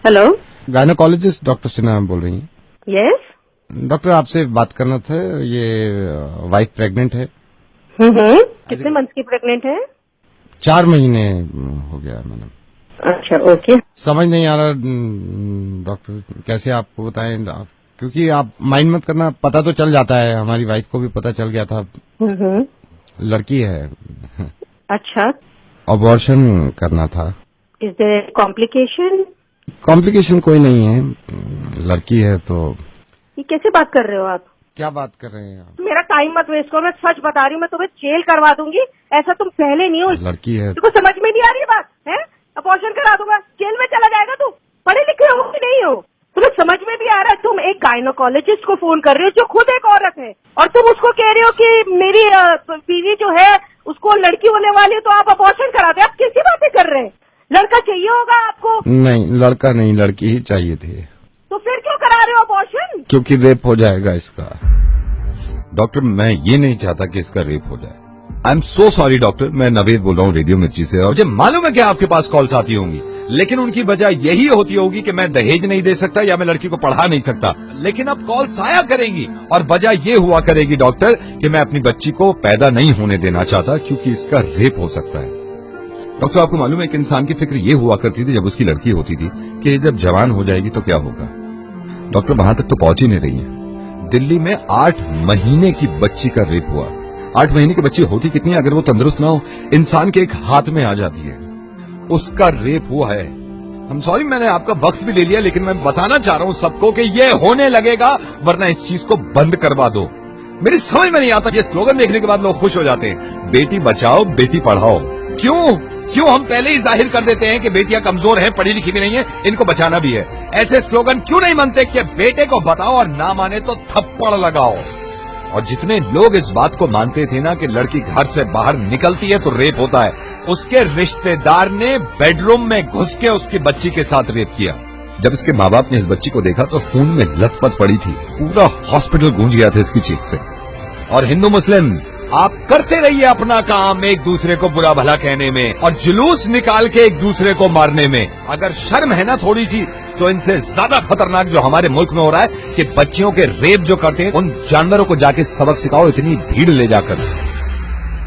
Hello, gynaecologist doctor Sinha बोल रही हैं? यस। डॉक्टर आपसे बात करना था, ये वाइफ प्रेग्नेंट है। कितने मंथ की प्रेग्नेंट है? 4 महीने हो गया मैडम। अच्छा, ओके। समझ नहीं आ रहा डॉक्टर, कैसे आपको बताएं क्योंकि आप माइंड मत करना, पता तो चल जाता है, हमारी वाइफ को भी पता चल गया था। लड़की है। अच्छा, अबॉर्शन करना था। Is there complication? कॉम्प्लिकेशन कोई नहीं है, लड़की है तो। ये कैसे बात कर रहे हो आप? क्या बात कर रहे हैं आप? मेरा टाइम मत वेस्ट करो, मैं सच बता रही हूँ, मैं तुम्हें जेल करवा दूंगी। ऐसा तुम पहले नहीं हो। लड़की है। तुमको समझ में नहीं आ रही बात है? अबॉर्शन करा दूंगा, जेल में चला जाएगा तू। पढ़े लिखे हो कि नहीं हो? तुम्हें समझ में भी आ रहा है? तुम एक गायनोकोलॉजिस्ट को फोन कर रहे हो जो खुद एक औरत है, और तुम उसको कह रहे हो कि मेरी बीवी जो है उसको लड़की होने वाली है तो आप अबॉर्शन कराते। आप कैसी बातें कर रहे हैं? लड़का चाहिए होगा आपको। नहीं, लड़का नहीं, लड़की ही चाहिए थे। तो फिर क्यों करा रहे हो अबॉर्शन? क्योंकि रेप हो जाएगा इसका। डॉक्टर, मैं ये नहीं चाहता कि इसका रेप हो जाए। I am so sorry doctor, मैं नवेद बोल रहा हूँ रेडियो मिर्ची से, और मुझे मालूम है कि आपके पास कॉल्स आती होंगी, लेकिन उनकी वजह यही होती होगी कि मैं दहेज नहीं दे सकता या मैं लड़की को पढ़ा नहीं सकता। लेकिन अब कॉल्स आया करेंगी और वजह ये हुआ करेगी डॉक्टर कि मैं अपनी बच्ची को पैदा नहीं होने देना चाहता क्योंकि इसका रेप हो सकता है। डॉक्टर, आपको मालूम है कि इंसान की फिक्र ये हुआ करती थी जब उसकी लड़की होती थी कि जब जवान हो जाएगी तो क्या होगा। डॉक्टर, वहां तक तो पहुंच ही नहीं रही है। दिल्ली में 8 महीने की बच्ची का रेप हुआ। 8 महीने की बच्ची होती कितनी है, अगर वो तंदुरुस्त ना हो, इंसान के एक हाथ में आ जाती है। उसका रेप हुआ है। हम सॉरी, मैंने आपका वक्त भी ले लिया, लेकिन मैं बताना चाह रहा हूं सबको कि ये होने लगेगा, वरना इस चीज को बंद करवा दो। मेरी समझ में नहीं आता, ये स्लोगन देखने के बाद लोग खुश हो जाते हैं, बेटी बचाओ बेटी पढ़ाओ। क्यों हम पहले ही जाहिर कर देते हैं कि बेटियां कमजोर हैं, पढ़ी लिखी भी नहीं है, इनको बचाना भी है। ऐसे स्लोगन क्यों नहीं मानते कि बेटे को बताओ और ना माने तो थप्पड़ लगाओ। और जितने लोग इस बात को मानते थे ना कि लड़की घर से बाहर निकलती है तो रेप होता है, उसके रिश्तेदार ने बेडरूम में घुस के उसकी बच्ची के साथ रेप किया। जब इसके माँ बाप ने इस बच्ची को देखा तो खून में लथपथ पड़ी थी, पूरा हॉस्पिटल गूंज गया था इसकी चीख से। और हिंदू मुस्लिम, आप करते रहिए अपना काम एक दूसरे को बुरा भला कहने में और जुलूस निकाल के एक दूसरे को मारने में। अगर शर्म है ना थोड़ी सी, तो इनसे ज्यादा खतरनाक जो हमारे मुल्क में हो रहा है कि बच्चियों के रेप जो करते हैं, उन जानवरों को जाके सबक सिखाओ, इतनी भीड़ ले जाकर।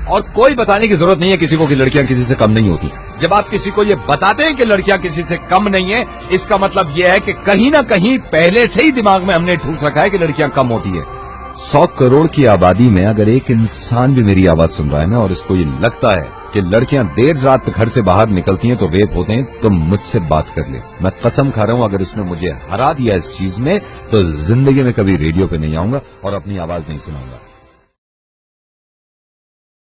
और कोई बताने की जरूरत नहीं है किसी को कि लड़कियां किसी से कम नहीं होती। जब आप किसी को ये बताते हैं कि लड़कियां किसी से कम नहीं है, इसका मतलब यह है कि कहीं ना कहीं पहले से ही दिमाग में हमने ठूस रखा है कि लड़कियां कम होती है। 100 करोड़ की आबादी में अगर एक इंसान भी मेरी आवाज सुन रहा है ना, और इसको ये लगता है कि लड़कियां देर रात घर से बाहर निकलती हैं तो रेप होते हैं, तो मुझसे बात कर ले। मैं कसम खा रहा हूं, अगर इसने मुझे हरा दिया इस चीज में, तो जिंदगी में कभी रेडियो पे नहीं आऊंगा और अपनी आवाज नहीं सुनाऊंगा।